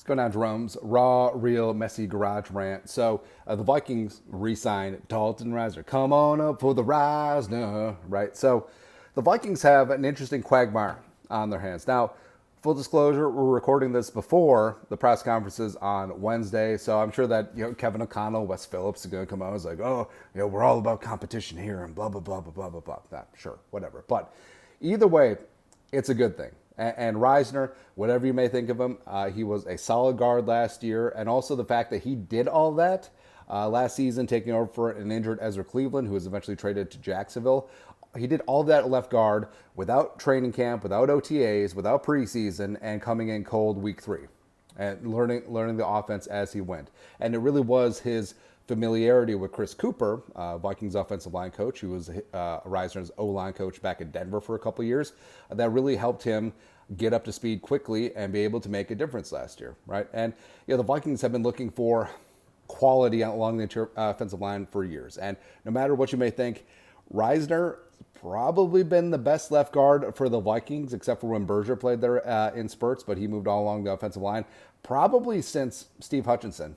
Let's go down Jerome's raw, real, messy garage rant. So the Vikings re-signed Dalton Risner. Come on up for the Risner, right? So the Vikings have an interesting quagmire on their hands. Now, full disclosure, we're recording this before the press conferences on Wednesday, so I'm sure that Kevin O'Connell, Wes Phillips is going to come out and like, oh, we're all about competition here and blah, blah, blah, blah, blah, blah, blah. Nah, sure, whatever. But either way, it's a good thing. And Risner, whatever you may think of him, he was a solid guard last year. And also the fact that he did all that last season, taking over for an injured Ezra Cleveland, who was eventually traded to Jacksonville. He did all that at left guard without training camp, without OTAs, without preseason, and coming in cold week 3 and learning the offense as he went. And it really was his familiarity with Chris Cooper, Vikings offensive line coach, who was Risner's O-line coach back in Denver for a couple of years, that really helped him get up to speed quickly and be able to make a difference last year, right? And the Vikings have been looking for quality along the offensive line for years. And no matter what you may think, Risner probably been the best left guard for the Vikings, except for when Berger played there in spurts, but he moved all along the offensive line, probably since Steve Hutchinson,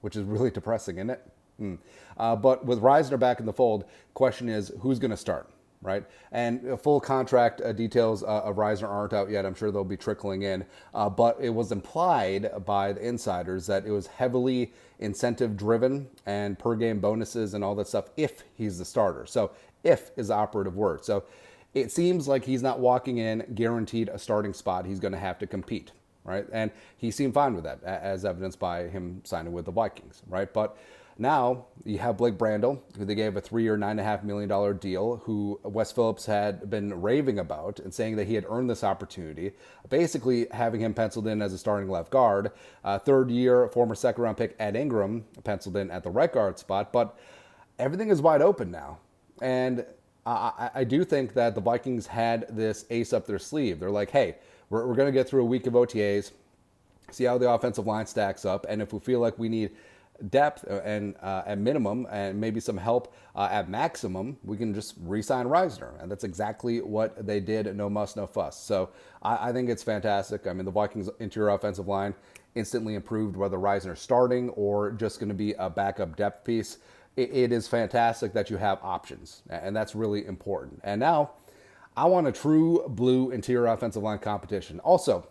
which is really depressing, isn't it? But with Risner back in the fold, question is, who's going to start, right? And full contract details of Risner aren't out yet. I'm sure they'll be trickling in. But it was implied by the insiders that it was heavily incentive-driven and per-game bonuses and all that stuff if he's the starter. So if is the operative word. So it seems like he's not walking in guaranteed a starting spot. He's going to have to compete, right? And he seemed fine with that, as evidenced by him signing with the Vikings, right? But now you have Blake Brandel, who they gave a 3-year, $9.5 million deal, who Wes Phillips had been raving about and saying that he had earned this opportunity, basically having him penciled in as a starting left guard. Third-year, former second-round pick Ed Ingram penciled in at the right guard spot, but everything is wide open now. And I do think that the Vikings had this ace up their sleeve. They're like, hey, we're going to get through a week of OTAs, see how the offensive line stacks up, and if we feel like we need depth and at minimum and maybe some help at maximum, we can just re-sign Risner. And that's exactly what they did. No muss, no fuss. So I think it's fantastic. I mean, the Vikings interior offensive line instantly improved, whether Risner's starting or just going to be a backup depth piece. It is fantastic that you have options, and that's really important. And now I want a true blue interior offensive line competition. Also,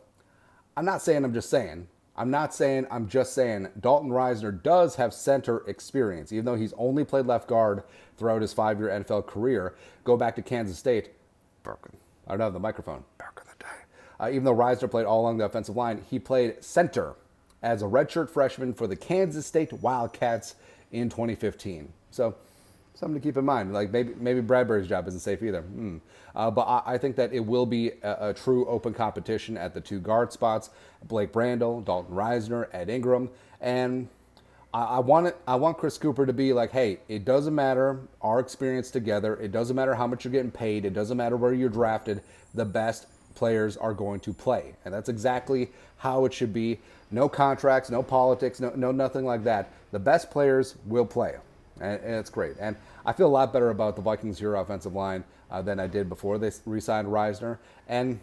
I'm not saying I'm just saying. I'm not saying I'm just saying. Dalton Risner does have center experience, even though he's only played left guard throughout his 5-year NFL career. Go back to Kansas State. Broken. I don't have the microphone. Back in the day. Even though Risner played all along the offensive line, he played center as a redshirt freshman for the Kansas State Wildcats in 2015. So something to keep in mind. Like maybe Bradbury's job isn't safe either. But I think that it will be a true open competition at the 2 guard spots. Blake Brandel, Dalton Risner, Ed Ingram. And I want Chris Cooper to be like, hey, it doesn't matter our experience together. It doesn't matter how much you're getting paid. It doesn't matter where you're drafted. The best players are going to play. And that's exactly how it should be. No contracts, no politics, no nothing like that. The best players will play. And it's great. And I feel a lot better about the Vikings' here offensive line than I did before they re-signed Risner. And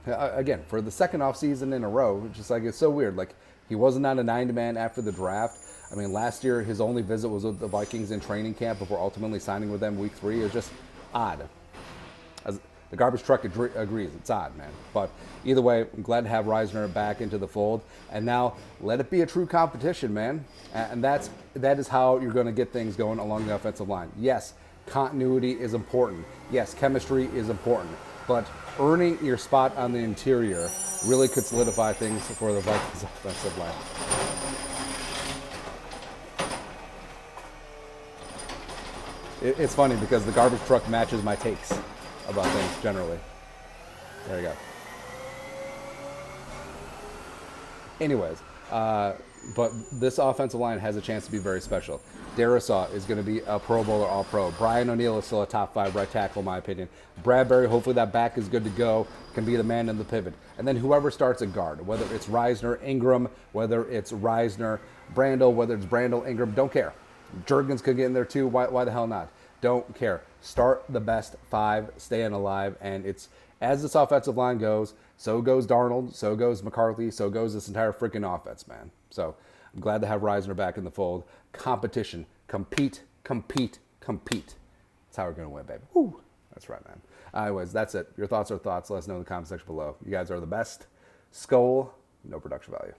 again, for the second offseason in a row, just like it's so weird. Like he wasn't on a 90-man after the draft. I mean, last year his only visit was with the Vikings in training camp before ultimately signing with them week 3. It was just odd. As the garbage truck agrees. It's odd, man. But either way, I'm glad to have Risner back into the fold. And now let it be a true competition, man. And that is how you're going to get things going along the offensive line. Yes, continuity is important. Yes, chemistry is important. But earning your spot on the interior really could solidify things for the Vikings offensive line. It's funny because the garbage truck matches my takes about things generally. There you go. Anyways, but this offensive line has a chance to be very special. Darisaw is going to be a Pro Bowler, All-Pro. Brian O'Neill is still a top 5 right tackle, in my opinion. Bradbury, hopefully that back is good to go, can be the man in the pivot. And then whoever starts at guard, whether it's Risner, Ingram, whether it's Risner, Brandel, whether it's Brandel, Ingram, don't care. Jurgens could get in there too. Why the hell not? Don't care. Start the best 5, staying alive, and it's as this offensive line goes, So goes Darnold. So goes McCarthy. So goes this entire freaking offense, man. So I'm glad to have Risner back in the fold. Competition. Compete, compete, compete. That's how we're going to win, baby. Woo. That's right, man. Anyways, that's it. Your thoughts are thoughts. Let us know in the comment section below. You guys are the best. Skull, no production value.